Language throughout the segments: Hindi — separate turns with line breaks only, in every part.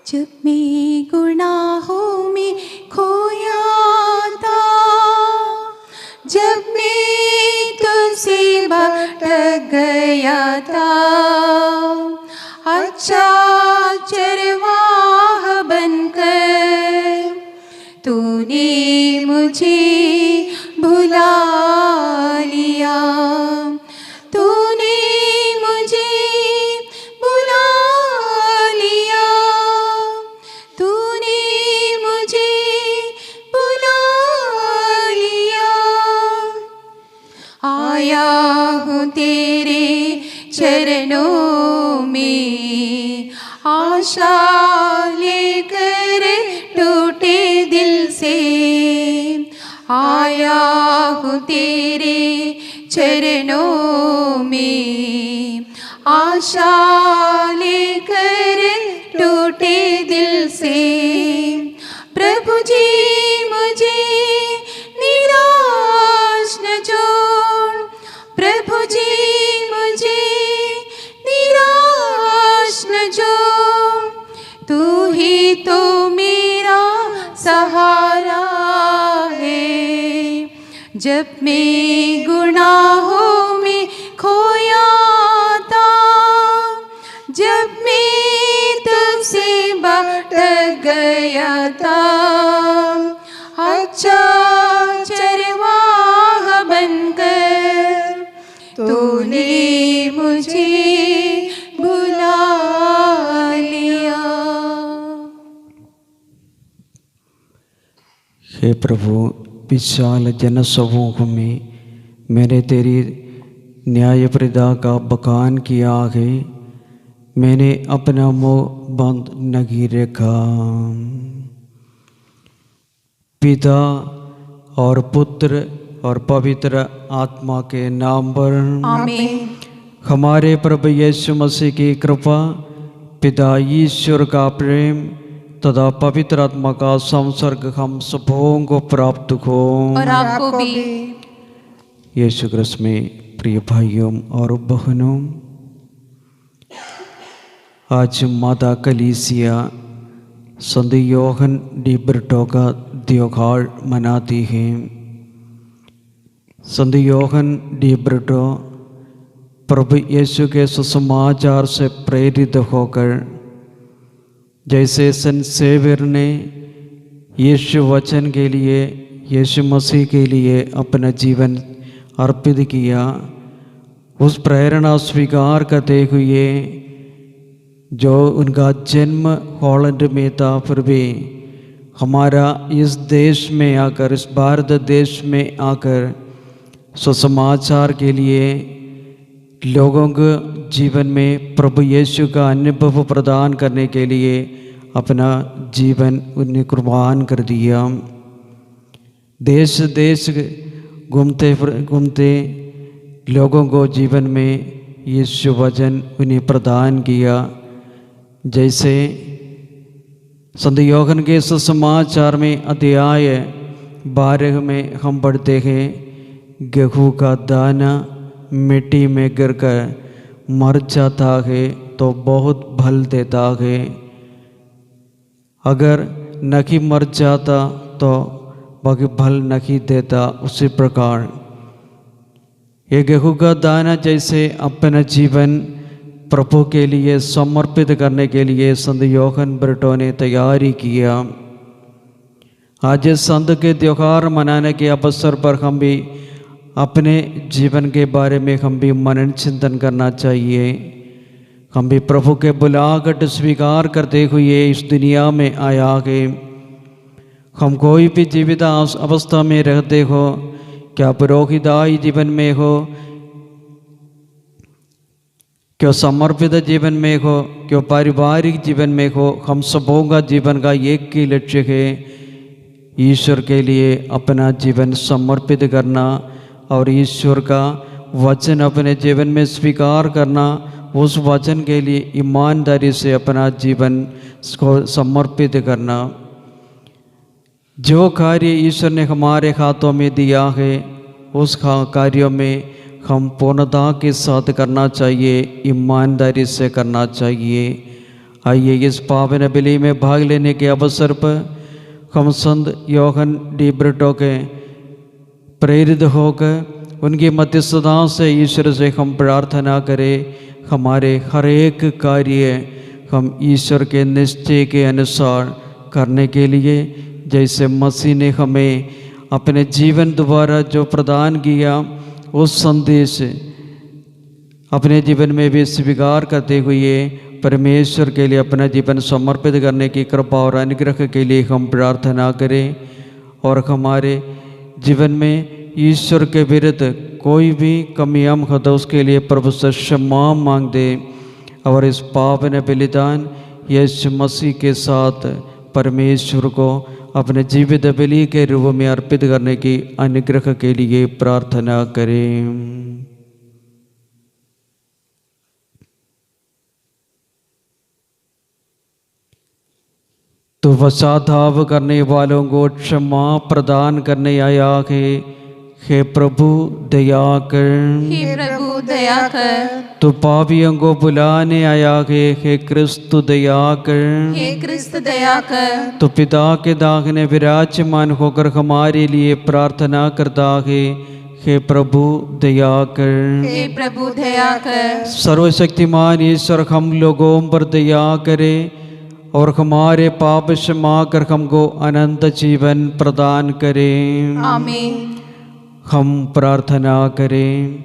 जब मैं गुनाहों में खोया था, जब मैं तुझसे भटक गया था, अच्छा चरवाह बनकर तूने मुझे भुला लिया, तूने मुझे भुला लिया, तूने मुझे भुला लिया। आया हूँ तेरे चरणों में, आशा लेकर टूटे दिल से, आया हूँ तेरे चरणों में, आशा लेकर टूटे दिल से। प्रभु जी मुझे निराश न छोड़, प्रभु जी मुझे निराश न छोड़, तू ही तो मेरा सहारा है। जब मैं गुनाहों में खोया था, जब मैं तुझसे भटक गया था, अच्छा चरवाह बनकर तूने मुझे भुला लिया।
हे प्रभु, विशाल जनसमूह में मैंने तेरी न्यायप्रदा का बखान किया है, मैंने अपना मुँह बंद नहीं रखा। पिता और पुत्र और पवित्र आत्मा के नाम पर
आमीन।
हमारे प्रभु यीशु मसीह की कृपा, पिता ईश्वर का प्रेम तथा पवित्र आत्मा का संसर्ग हम सबों को प्राप्त हो
और आपको भी।
यीशु क्रिस्त में प्रिय भाइयों और बहनों, आज माता कलीसिया संत योहन डी ब्रिटो का त्योहार मनाती है। संत योहन डी ब्रिटो प्रभु यीशु के सुसमाचार से प्रेरित होकर, जैसे संत सेवियर ने यीशु वचन के लिए, यीशु मसीह के लिए अपना जीवन अर्पित किया, उस प्रेरणा स्वीकार करते हुए जो उनका जन्म हॉलैंड में था, फिर भी हमारा इस देश में आकर, इस भारत देश में आकर सुसमाचार के लिए लोगों को जीवन में प्रभु यीशु का अनुभव प्रदान करने के लिए अपना जीवन उन्हें कुर्बान कर दिया। देश देश घूमते घूमते लोगों को जीवन में यीशु वचन उन्हें प्रदान किया। जैसे संत योहन के सुसमाचार में अध्याय 12 में हम पढ़ते हैं, गेहूं का दाना मिट्टी में गिरकर मर जाता है तो बहुत फल देता है, अगर नहीं मर जाता तो बाकी फल नहीं देता। उसी प्रकार ये गेहूं का दाना जैसे अपना जीवन प्रभु के लिए समर्पित करने के लिए संत योहन ब्रिटो ने तैयारी किया। आज संत के त्योहार मनाने के अवसर पर हम भी अपने जीवन के बारे में हम भी मनन चिंतन करना चाहिए। हम भी प्रभु के बुलाहट स्वीकार करते हुए इस दुनिया में आया है। हम कोई भी जीवित अवस्था में रहते हो, क्या पुरोहिताई जीवन में हो, क्यों समर्पित जीवन में हो, क्यों पारिवारिक जीवन में हो, हम सबों का जीवन का एक ही लक्ष्य है, ईश्वर के लिए अपना जीवन समर्पित करना और ईश्वर का वचन अपने जीवन में स्वीकार करना, उस वचन के लिए ईमानदारी से अपना जीवन को समर्पित करना। जो कार्य ईश्वर ने हमारे हाथों में दिया है, उस कार्यों में हम पूर्णता के साथ करना चाहिए, ईमानदारी से करना चाहिए। आइए इस पावन बलि में भाग लेने के अवसर पर हम संत योहन डी ब्रिटो के प्रेरित होकर उनकी मध्यस्थता से ईश्वर से हम प्रार्थना करें, हमारे हर एक कार्य हम ईश्वर के निश्चय के अनुसार करने के लिए, जैसे मसीह ने हमें अपने जीवन द्वारा जो प्रदान किया उस संदेश अपने जीवन में भी स्वीकार करते हुए परमेश्वर के लिए अपना जीवन समर्पित करने की कृपा और अनुग्रह के लिए हम प्रार्थना करें और हमारे जीवन में ईश्वर के विरुद्ध कोई भी कमी हम हो तो उसके लिए प्रभु से क्षमा मांग दे और इस पावन बलिदान यीशु मसीह के साथ परमेश्वर को अपने जीवित बलि के रूप में अर्पित करने की अनुग्रह के लिए प्रार्थना करें। तो पश्चाताप करने वालों को क्षमा प्रदान करने आया है, हे प्रभु दया कर।
हे प्रभु दया कर।
तो पापियों को बुलाने आया है, हे क्रिस्तु दया कर।
हे क्रिस्त दया कर।
तो पिता के दाहिने विराजमान होकर हमारे लिए प्रार्थना करता है, हे प्रभु दया कर।
हे प्रभु दया कर।
सर्वशक्तिमान ईश्वर हम लोगों पर दया करे और हमारे पाप क्षमा कर हमको अनंत जीवन प्रदान करें।
आमीन।
हम प्रार्थना करें।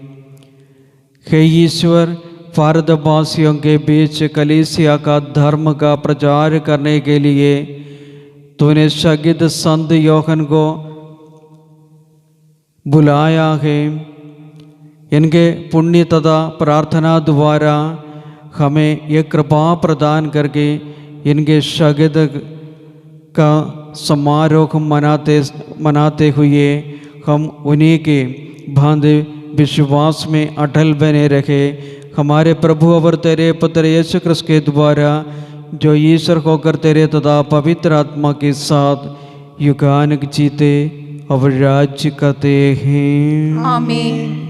हे ईश्वर, भारतवासियों के बीच कलीसिया का धर्म का प्रचार करने के लिए तूने शहीद संत योहन को बुलाया है। इनके पुण्य तथा प्रार्थना द्वारा हमें ये कृपा प्रदान करके इनके शहीद का समारोह मनाते हुए हम उन्हीं के भांति विश्वास में अटल बने रखे। हमारे प्रभु और तेरे पुत्र यीशु क्रिस्त के द्वारा जो ईश्वर होकर तेरे तथा पवित्र आत्मा के साथ युगानुग जीते और राज्य करते हैं।
आमीन।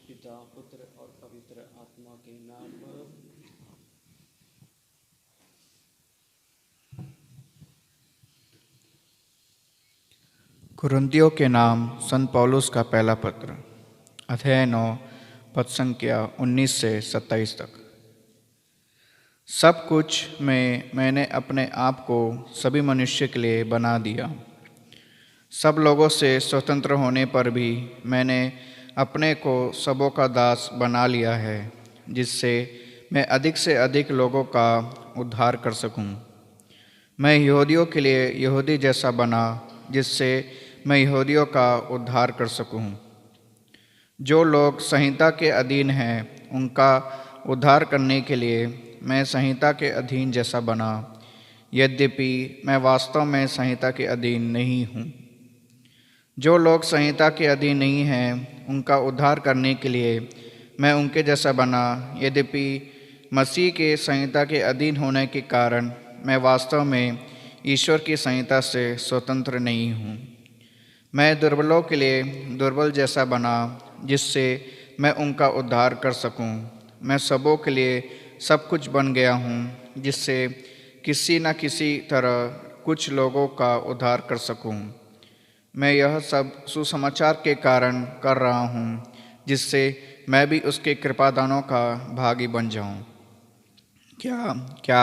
पिता, पुत्र और पवित्र आत्मा के नाम पर।
कुरिन्थियों के नाम संत पौलुस का पहला पत्र, अध्याय 9, पद संख्या 19 से 27 तक। सब कुछ में मैंने अपने आप को सभी मनुष्य के लिए बना दिया। सब लोगों से स्वतंत्र होने पर भी मैंने अपने को सबों का दास बना लिया है, जिससे मैं अधिक से अधिक लोगों का उद्धार कर सकूं। मैं यहूदियों के लिए यहूदी जैसा बना, जिससे मैं यहूदियों का उद्धार कर सकूं। जो लोग संहिता के अधीन हैं, उनका उद्धार करने के लिए मैं संहिता के अधीन जैसा बना, यद्यपि मैं वास्तव में संहिता के अधीन नहीं हूँ। जो लोग संहिता के अधीन नहीं हैं, उनका उद्धार करने के लिए मैं उनके जैसा बना, यद्यपि मसीह के संहिता के अधीन होने के कारण मैं वास्तव में ईश्वर की संहिता से स्वतंत्र नहीं हूँ। मैं दुर्बलों के लिए दुर्बल जैसा बना, जिससे मैं उनका उद्धार कर सकूं। मैं सबों के लिए सब कुछ बन गया हूँ, जिससे किसी न किसी तरह कुछ लोगों का उद्धार कर सकूं। मैं यह सब सुसमाचार के कारण कर रहा हूँ, जिससे मैं भी उसके कृपादानों का भागी बन जाऊँ। क्या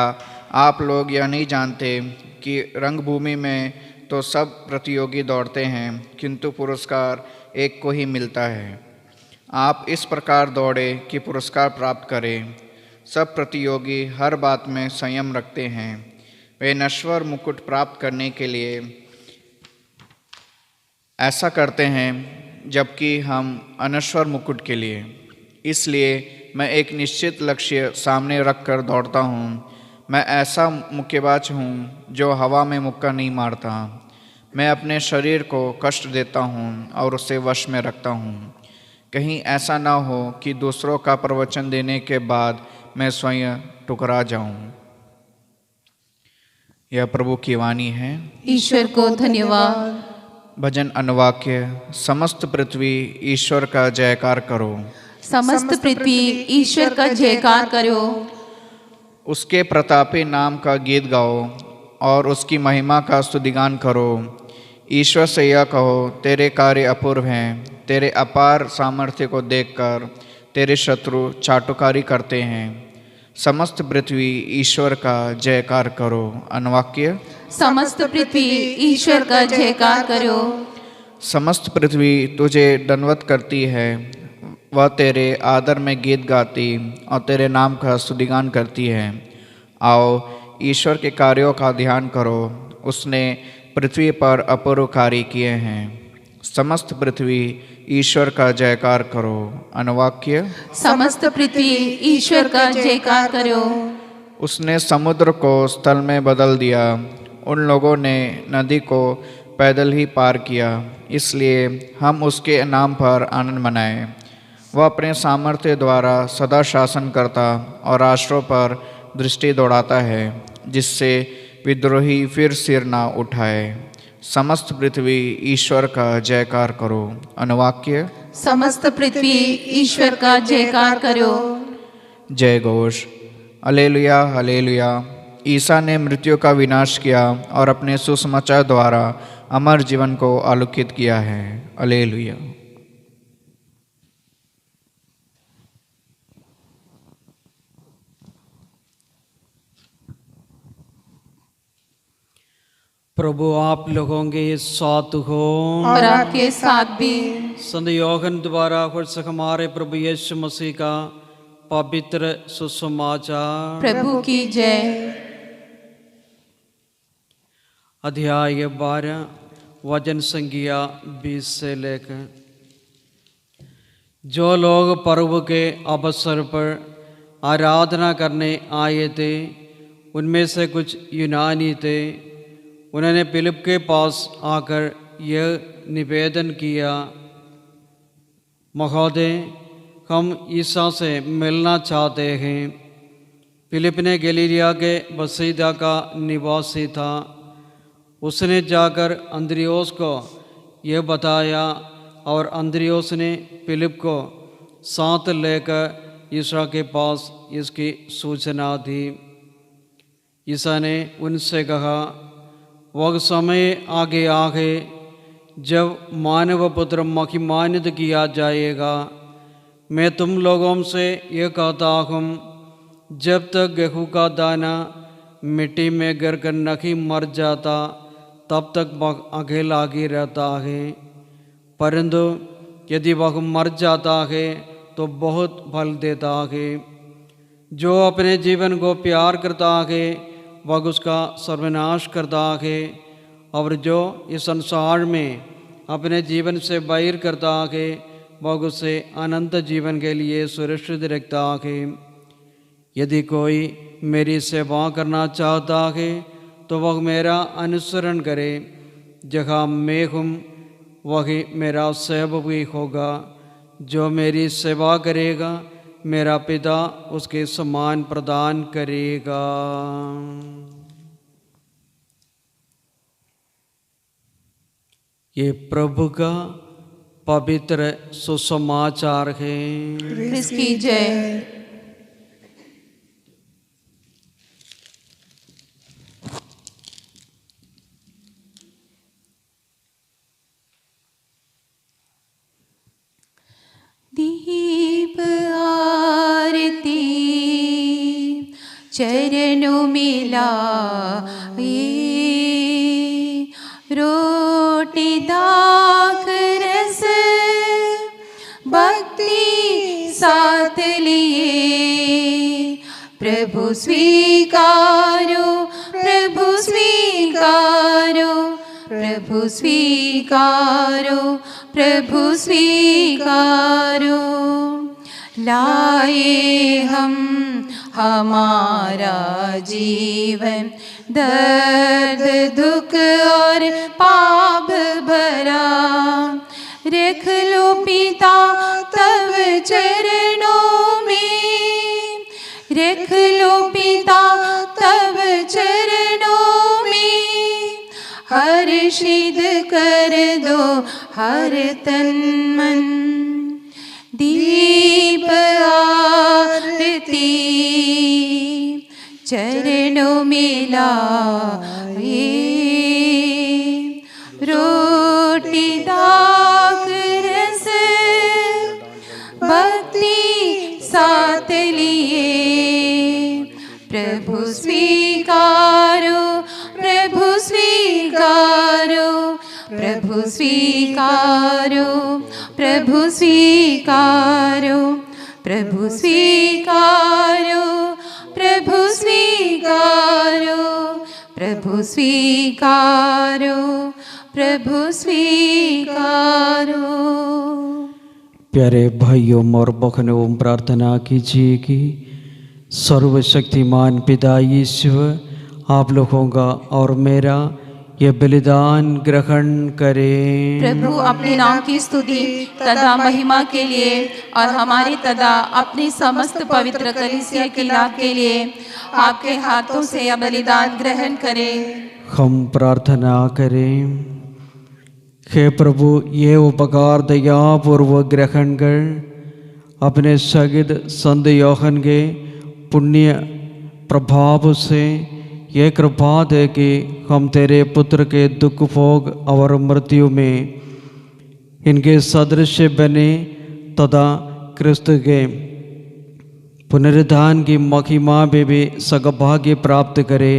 आप लोग यह नहीं जानते कि रंगभूमि में तो सब प्रतियोगी दौड़ते हैं, किंतु पुरस्कार एक को ही मिलता है। आप इस प्रकार दौड़े कि पुरस्कार प्राप्त करें। सब प्रतियोगी हर बात में संयम रखते हैं। वे नश्वर मुकुट प्राप्त करने के लिए ऐसा करते हैं, जबकि हम अनश्वर मुकुट के लिए। इसलिए मैं एक निश्चित लक्ष्य सामने रखकर दौड़ता हूँ। मैं ऐसा मुक्केबाज हूँ जो हवा में मुक्का नहीं मारता। मैं अपने शरीर को कष्ट देता हूँ और उसे वश में रखता हूँ, कहीं ऐसा ना हो कि दूसरों का प्रवचन देने के बाद मैं स्वयं टुकरा जाऊँ। यह प्रभु की वाणी है।
ईश्वर को धन्यवाद।
भजन अनुवाक्य। समस्त पृथ्वी ईश्वर का जयकार करो।
समस्त पृथ्वी ईश्वर का जयकार करो।
उसके प्रतापी नाम का गीत गाओ और उसकी महिमा का स्तुतिगान करो। ईश्वर से यह कहो, तेरे कार्य अपूर्व हैं। तेरे अपार सामर्थ्य को देखकर तेरे शत्रु चाटुकारी करते हैं। समस्त पृथ्वी ईश्वर का जयकार करो। अनुवाक्य।
समस्त पृथ्वी ईश्वर का जयकार करो।
समस्त पृथ्वी तुझे दंडवत करती है। वह तेरे आदर में गीत गाती और तेरे नाम का स्तुतिगान करती है। आओ ईश्वर के कार्यों का ध्यान करो। उसने पृथ्वी पर अपूर्व कार्य किए हैं। समस्त पृथ्वी ईश्वर का जयकार करो। अनुवाक्य।
समस्त पृथ्वी ईश्वर का जयकार करो।
उसने समुद्र को स्थल में बदल दिया। उन लोगों ने नदी को पैदल ही पार किया। इसलिए हम उसके नाम पर आनंद मनाएं। वह अपने सामर्थ्य द्वारा सदा शासन करता और राष्ट्रों पर दृष्टि दौड़ाता है, जिससे विद्रोही फिर सिर ना उठाए। समस्त पृथ्वी ईश्वर का जयकार करो। अनुवाक्य।
समस्त पृथ्वी ईश्वर का जयकार करो।
जय घोष। Hallelujah hallelujah. ईसा ने मृत्यु का विनाश किया और अपने सुसमाचार द्वारा अमर जीवन को आलोकित किया है। हालेलुया।
प्रभु आप लोगों के साथ हो
और आपके साथ भी।
संत योहन द्वारा पुस्तक हमारे प्रभु यीशु मसीह का पवित्र सुसमाचार।
प्रभु की जय।
अध्याय 12 वचन संख्या 20 से लेकर। जो लोग पर्व के अवसर पर आराधना करने आए थे, उनमें से कुछ यूनानी थे। उन्होंने फिलिप के पास आकर यह निवेदन किया, महोदय, हम ईसा से मिलना चाहते हैं। फिलिप ने गलीलिया के बसीदा का निवासी था। उसने जाकर अंद्रियोस को यह बताया और अंद्रियोस ने फिलिप को साथ लेकर ईसा के पास इसकी सूचना दी। ईसा ने उनसे कहा, वह समय आगे आगे जब मानव पुत्र महिमान्वित किया जाएगा। मैं तुम लोगों से यह कहता हूँ, जब तक गेहूँ का दाना मिट्टी में गिर कर नहीं मर जाता, तब तक वह अकेला ही रहता है। परंतु यदि वह मर जाता है तो बहुत फल देता है। जो अपने जीवन को प्यार करता है वह उसका सर्वनाश करता है, और जो इस संसार में अपने जीवन से बैर करता है वह उसे अनंत जीवन के लिए सुरक्षित रखता है। यदि कोई मेरी सेवा करना चाहता है तो वह मेरा अनुसरण करे। जहाँ मैं हूँ वही मेरा सेवक भी होगा। जो मेरी सेवा करेगा मेरा पिता उसके सम्मान प्रदान करेगा। ये प्रभु का पवित्र सुसमाचार है।
क्रिस्त की जय। दीप आरती चरणों में लाए, रोटी दाख रस भक्ति साथ लिए। प्रभु स्वीकारो, प्रभु स्वीकारो, प्रभु स्वीकारो, प्रभु स्वीकारो। लाए हम हमारा जीवन दर्द दुख और पाप भरा। रख लो पिता तब चरणों में, रख लो पिता तब चरणों में। हर्षित कर दो हर तन मन। दीप आरती चरणों में लाए, रोटी दाग रस भक्ति साथ लिए। प्रभु स्वीकारो, प्रभु स्वीकारो, प्रभु स्वीकारो, प्रभु स्वीकारो, प्रभु स्वीकारो, प्रभु स्वीकारो, प्रभु स्वीकारो, प्रभु स्वीकारो।
प्यारे भाइयों और बहनों, प्रार्थना कीजिए कि सर्वशक्तिमान पिता ईश्वर आप लोगों का और मेरा ये बलिदान ग्रहण करें।
प्रभु अपने नाम की स्तुति तथा महिमा के लिए और हमारी तथा अपनी समस्त पवित्र कलीसिया की लाभ के लिए आपके हाथों से यह बलिदान ग्रहण करें।
हम प्रार्थना करें। हे प्रभु, ये उपकार दयापूर्वक ग्रहण कर अपने शहीद संत यूहन्ना के पुण्य प्रभाव से ये कृपा दे कि हम तेरे पुत्र के दुख भोग और मृत्यु में इनके सदृश बने तथा क्रिस्त के पुनरुत्थान की महिमा में भी सौभाग्य प्राप्त करे।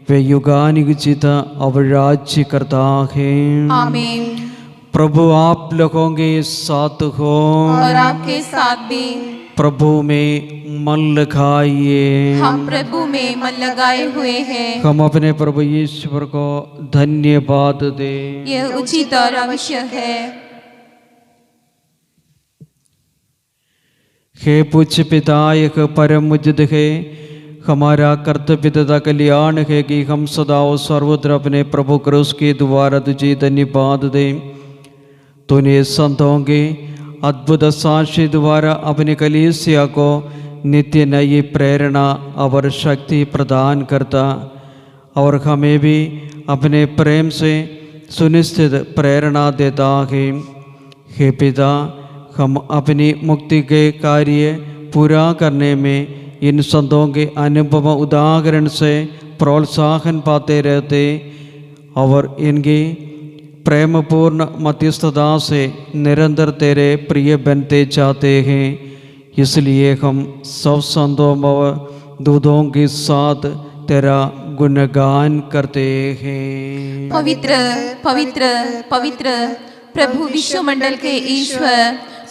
वे युगानुयुग और राज्य करता है।
आमीन।
प्रभु आप लोगों के साथ हो
और आपके साथ भी।
प्रभु में मन लगाइए।
हम प्रभु में मन लगाए हुए हैं।
हम अपने प्रभु ईश्वर को धन्यवाद दे।
यह उचित और आवश्यक है।
हे पूज्य पिता, एक परम उचित है, हमारा कर्तव्य तथा कल्याण है कि हम सदा और सर्वत्र अपने प्रभु क्रूस के द्वारा तुझे धन्यवाद दें। तूने संतों के अद्भुत साक्षी द्वारा अपनी कलीसिया को नित्य नई प्रेरणा और शक्ति प्रदान करता और हमें भी अपने प्रेम से सुनिश्चित प्रेरणा देता है। हे पिता, हम अपनी मुक्ति के कार्य पूरा करने में इन संतों के अनुभव उदाहरण से प्रोत्साहन पाते रहते और इनकी प्रेमपूर्ण मध्यस्थता से निरंतर तेरे प्रिय बनते जाते हैं। इसलिए हम सब संतों और दूतों के साथ तेरा गुणगान करते हैं।
पवित्र पवित्र पवित्र प्रभु विश्वमंडल के ईश्वर,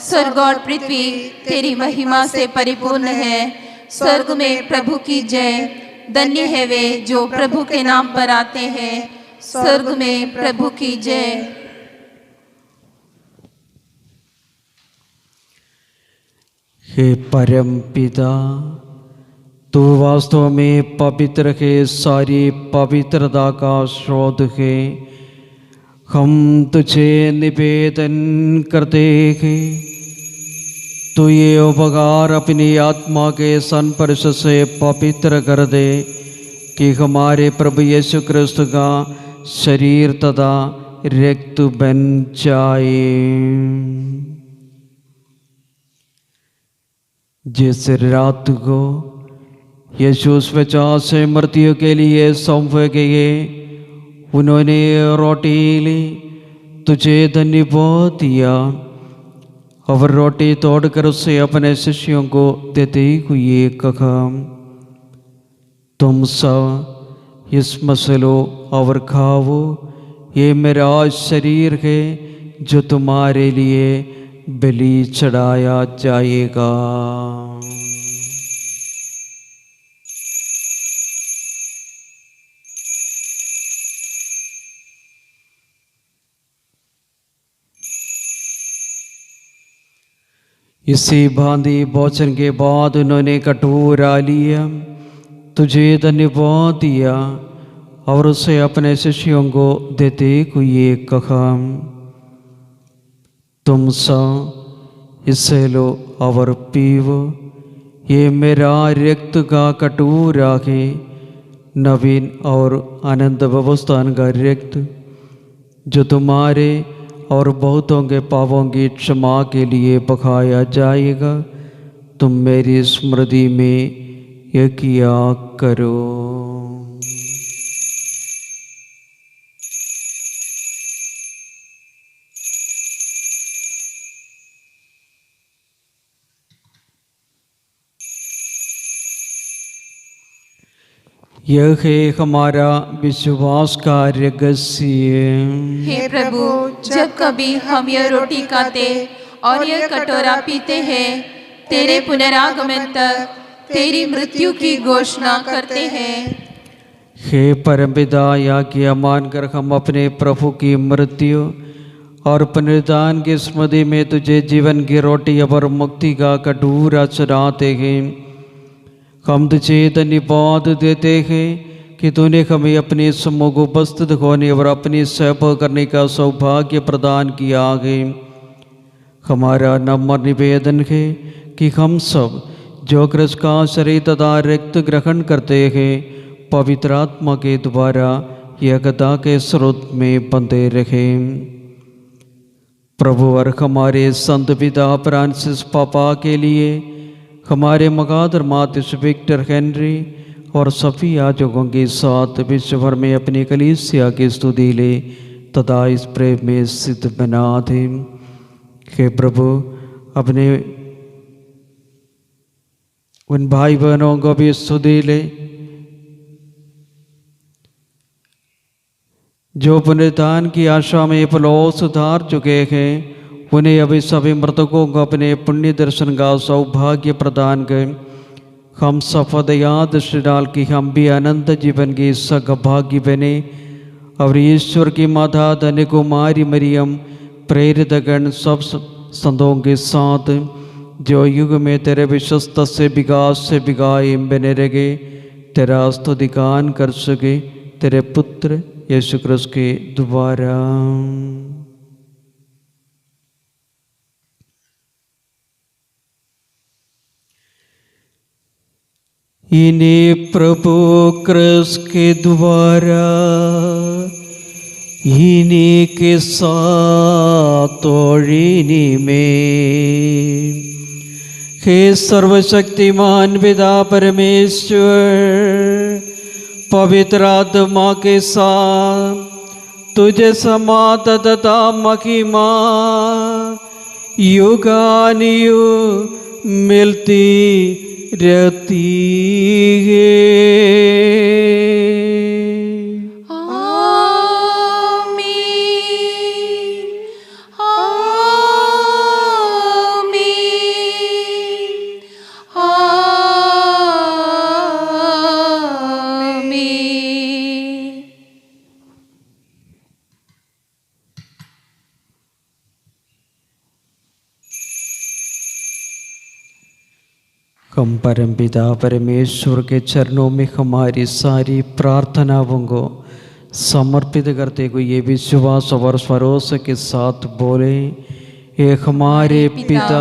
स्वर्ग और पृथ्वी तेरी महिमा से परिपूर्ण है। स्वर्ग में प्रभु की जय। धन्य है वे जो प्रभु के नाम पर आते हैं। स्वर्ग में प्रभु की जय।
हे परम पिता, तू वास्तव में पवित्र है, सारी पवित्रता का स्रोत है। हम तुझे निवेदन करते हैं, तू ये उपकार अपनी आत्मा के संस्पर्श से पवित्र कर दे कि हमारे प्रभु यीशु क्रिस्त का शरीर तथा रक्त बन जाए। जिस रात को यीशु स्वचा से मृत्यु के लिए सौंपे गए, उन्होंने रोटी ली, तुझे धन्यवाद दिया और रोटी तोड़कर उसे अपने शिष्यों को देते हुए कहा, तुम सब इसमें से लो और खाओ, ये मेरा शरीर है जो तुम्हारे लिए बलि चढ़ाया जाएगा। इसी भांति भोजन के बाद उन्होंने कटोरा लिया, तुझे धन्यवाद दिया और उसे अपने शिष्यों को देते हुए कहा, तुम सब इससे लो और पीवो, ये मेरा रक्त का कटोरा है, नवीन और अनंत व्यवस्थान का रक्त जो तुम्हारे और बहुतों के पापों की क्षमा के लिए बखाया जाएगा। तुम मेरी स्मृति में यह किया करो। यह है हमारा विश्वास का रहस्य।
हे प्रभु, जब कभी हम यह रोटी खाते और यह कटोरा पीते हैं, तेरे पुनरागमन तक तेरी मृत्यु की घोषणा करते हैं।
हे परमपिता, यह मानकर हम अपने प्रभु की मृत्यु और पुनरुत्थान की स्मृति में तुझे जीवन की रोटी और मुक्ति का कटोरा चढ़ाते हैं। हम तुझे धन्यवाद देते हैं कि तूने हमें अपने सम्मुख उपस्थित होने और अपनी सेवा करने का सौभाग्य प्रदान किया है। हमारा नम्र निवेदन है कि हम सब जो क्रिस्त का शरीर तथा रक्त ग्रहण करते हैं, पवित्र आत्मा के द्वारा एकता के स्रोत में बंधे रहें। प्रभु और हमारे संत पिता फ्रांसिस पापा के लिए, हमारे मगादर मातिस विक्टर हेनरी और सभी याजकों के साथ विश्व भर में अपनी कलीसिया की स्तुति ले तथा इस प्रेम में सिद्ध बना दे। हे प्रभु, अपने उन भाई बहनों को भी स्तुति ले जो पुनरुत्थान की आशा में पलोस उतार चुके हैं। उन्हें अभी सभी मृतकों को अपने पुण्य दर्शन का सौभाग्य प्रदान कर हम सफद याद डाल की हम भी अनंत जीवन की सौभाग्य बने। और ईश्वर की माता धन्य कुमारी मरियम, प्रेरित गण, सब संतों के साथ जो युग में तेरे विश्वस्त से विकास से बिगाए बने रहे, तेरा स्तुतिगान कर सके तेरे पुत्र यीशु क्रिस्त के द्वारा। इन्हें प्रभु क्रिस्त के द्वारा इन्हीं के साथ और इन्हीं में, हे सर्वशक्तिमान पिता परमेश्वर, पवित्र आत्मा के साथ तुझे समात तथा महिमा युगानुयुग मिलती रहती है। हम परमपिता परमेश्वर के चरणों में हमारी सारी प्रार्थनाओं को समर्पित करते हुए ये विश्वास और भरोसे के साथ बोले, हे हमारे पिता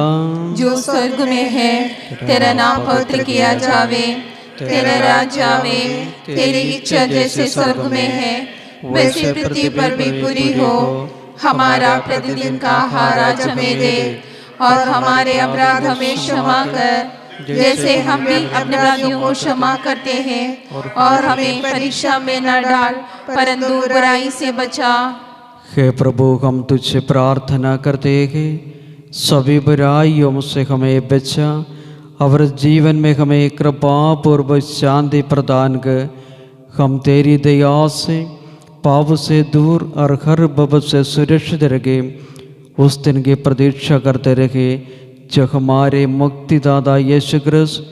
जो स्वर्ग में है, तेरा नाम पवित्र किया जावे, तेरा राज्य आवे, तेरी इच्छा जैसे स्वर्ग में है वैसे पृथ्वी पर भी पूरी हो। हमारा प्रतिदिन का आहार आज हमें दे, और हमारे अपराध हमें क्षमा कर जैसे हम भी अपने अपराधियों को क्षमा करते हैं, और हमें परीक्षा में न डाल परंतु बुराई से बचा।
हे प्रभु, हम तुझसे प्रार्थना करते हैं सभी बुराइयों से हमें बचा और जीवन में हमें कृपा पूर्वक शांति प्रदान कर हम तेरी दया से पाप से दूर और हर बब से सुरक्षित रहे। उस दिन की प्रतीक्षा करते रहे जब हमारे मुक्तिदाता यीशु क्रिस्त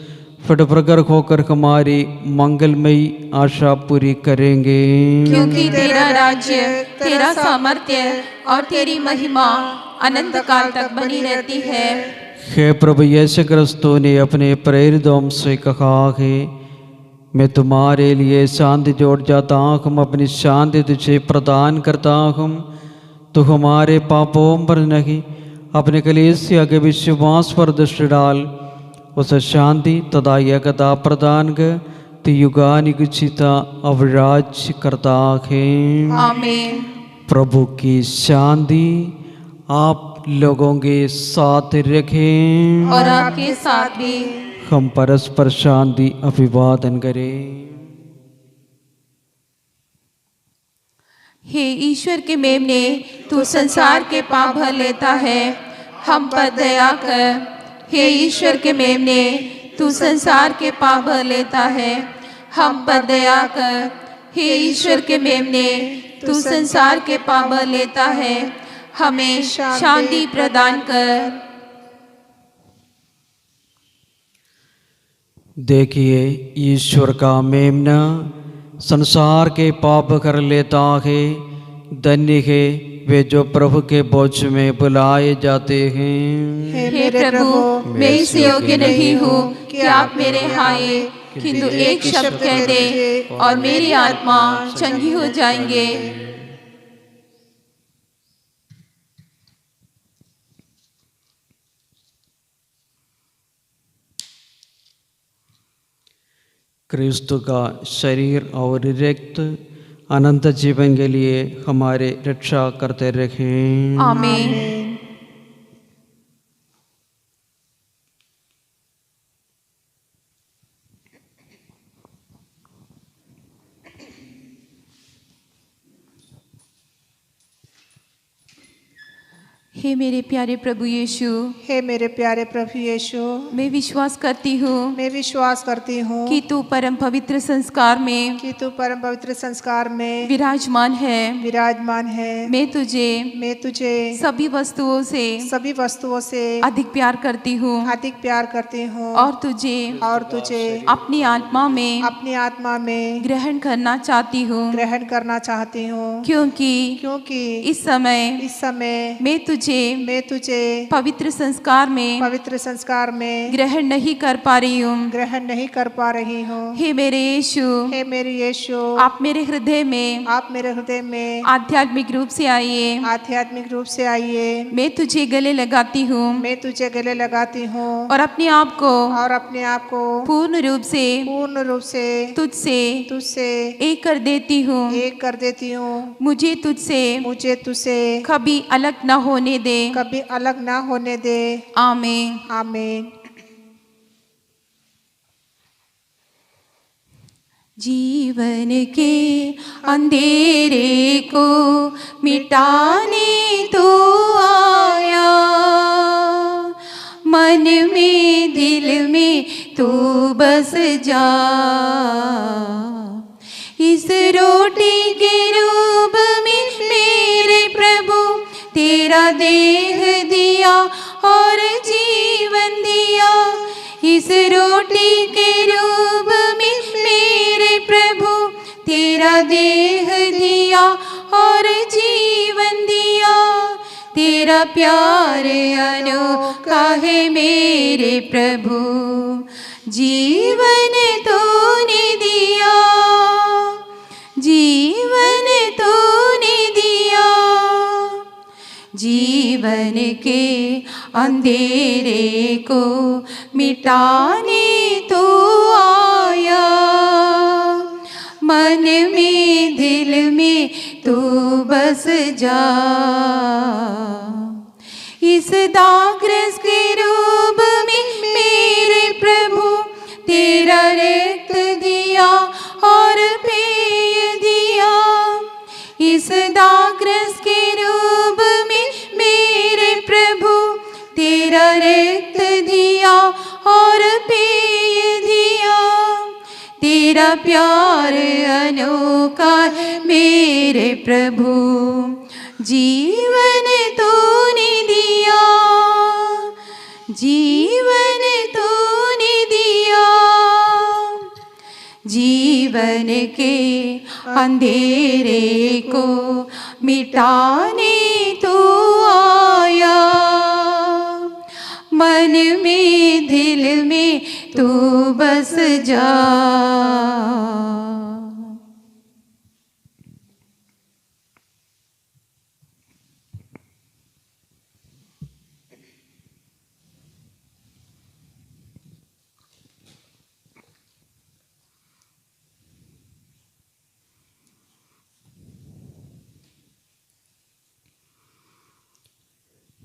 फिर प्रकट होकर हमारी मंगलमयी आशा पूरी करेंगे।
क्योंकि तेरा राज्य, तेरा सामर्थ्य और तेरी महिमा अनंत काल तक बनी रहती है।
हे प्रभु यीशु क्रिस्त ने अपने प्रेरितों से कहा है, मैं तुम्हारे लिए शांति जोड़ जाता हूँ, हम अपनी शांति तुझे प्रदान करता हूँ। तो हमारे पापों पर नहीं अपने कलीसिया के विश्वास पर दृष्टि डाल, उसे शांति तथा एकता प्रदान कर तो युगानुयुग जीता अब राज्य करता है।
आमीन।
प्रभु की शांति आप लोगों के साथ रखें।
और आपके साथ भी।
हम परस्पर शांति अभिवादन करें।
हे ईश्वर के मेमने, तू संसार के पाप भर लेता है, हम पर दया कर। हे ईश्वर के मेमने, तू संसार के पाप भर लेता है, हम पर दया कर। हे ईश्वर के मेमने, तू संसार के पाप भर लेता है, हमें शांति प्रदान कर।
देखिए, ईश्वर का मेमना संसार के पाप कर लेता है। धन्य है वे जो प्रभु के बोझ में बुलाए जाते हैं।
हे प्रभु, मैं इस योग्य नहीं हूँ कि आप मेरे आए, किंतु एक शब्द कह दे और मेरी आत्मा चंगी हो जाएंगे।
क्रिस्तु का शरीर और रक्त अनंत जीवन के लिए हमारे रक्षा करते रहें।
आमीन। हे मेरे प्यारे प्रभु यीशु,
हे मेरे प्यारे प्रभु यीशु,
मैं विश्वास करती हूँ
मैं विश्वास करती हूँ
कि तू परम पवित्र संस्कार में
कि तू परम पवित्र संस्कार में
विराजमान है।
विराजमान है।
मैं तुझे सभी वस्तुओं से अधिक प्यार करती हूँ
प्यार करती हूँ
और तुझे अपनी आत्मा में ग्रहण करना चाहती हूँ, क्योंकि इस समय मैं तुझे पवित्र संस्कार में ग्रहण नहीं कर पा रही हूँ। हे मेरे यीशु, आप मेरे हृदय में आध्यात्मिक रूप से आइए। मैं तुझे गले लगाती हूँ और अपने आप को पूर्ण रूप से तुझसे एक कर देती हूँ। मुझे तुझसे कभी अलग न होने दे। आमीन।
आमीन।
जीवन के अंधेरे को मिटाने तो आया, मन में दिल में तू बस जा। इस रोटी के रूप में मेरे प्रभु तेरा देह दिया और जीवन दिया। इस रोटी के रूप में मेरे प्रभु तेरा देह दिया और जीवन दिया। तेरा प्यार अनोखा है मेरे प्रभु, जीवन तूने दिया, जीवन तूने दिया। जीवन के अंधेरे को मिटाने तो आया, मन में दिल में तू बस जा। इस दाग्रस के रूप में मेरे प्रभु तेरा रक्त दिया और पेय दिया। इस दाग्रस के रूप में मेरे प्रभु तेरा रक्त दिया और पेय दिया। तेरा प्यार अनोखा मेरे प्रभु, जीवन तूने दिया, जीवन तूने दिया। जीवन के अंधेरे को मिटाने तो आया, मन में दिल में तू बस जा।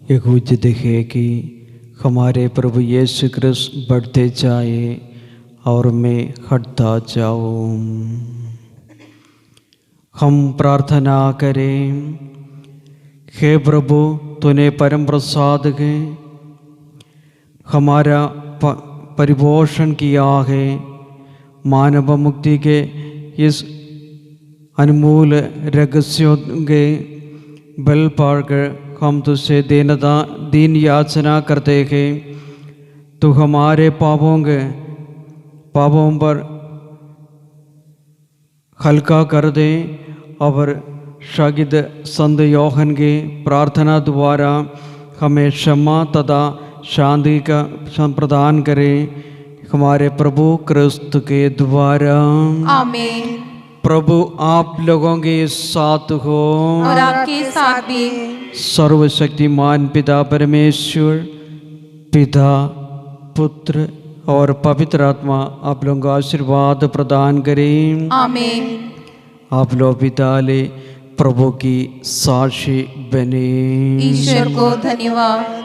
एक उचित है कि हमारे प्रभु यीशु क्रिस्त बढ़ते जाए और मैं हटता जाऊं। हम प्रार्थना करें। हे प्रभु, तूने परम प्रसाद के हमारा परिपोषण किया है। मानव मुक्ति के इस अनमोल रहस्यों के बल पाकर हम तुझसे दीन याचना करते हैं। तो हमारे पापों पर हल्का कर दे और शागिद संत योहन की प्रार्थना द्वारा हमें क्षमा तथा शांति का प्रदान करें। हमारे प्रभु क्रिस्त के द्वारा।
आमीन।
प्रभु आप लोगों के साथ हो
और आपके साथ भी।
सर्वशक्तिमान पिता परमेश्वर, पिता, पुत्र और पवित्र आत्मा आप लोगों को आशीर्वाद प्रदान करें।
आमीन।
आप लोग पिता ले प्रभु की साक्षी बने।
ईश्वर को धन्यवाद।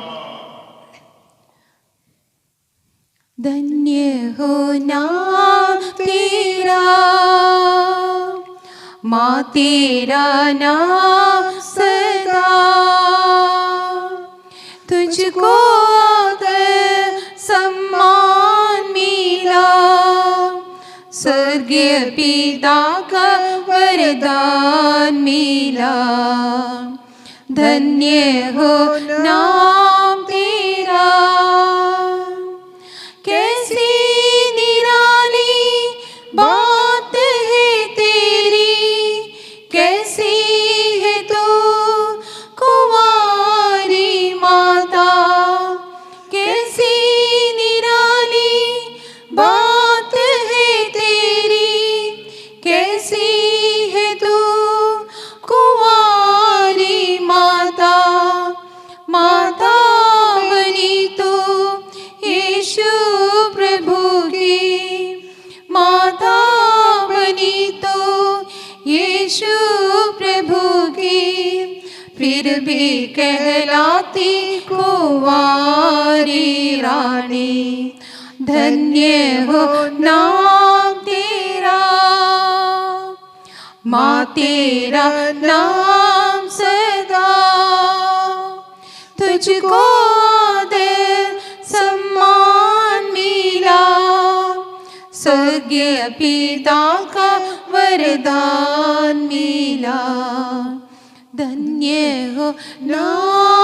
धन्य हो नाम तेरा, माँ तेरा नाम सदा, तुझको आदर सम्मान मिला, स्वर्गीय पिता का वरदान मिला। धन्य हो नाम तेरा, कैसी निराली बात है तेरी, कैसी है तू कुंवारी माता, कैसी निराली बात है तेरी, कैसी है तू कुंवारी माता। माता बनी तू यीशु प्रभु की, माता बनी तो यीशु प्रभु की, फिर भी कहलाती कुंवारी रानी। धन्य हो नाम तेरा, माँ तेरा नाम सदा, तुझको आदर सम्मान मिला, स्वर्गीय पिता का वरदान मिला। धन्य हो नाम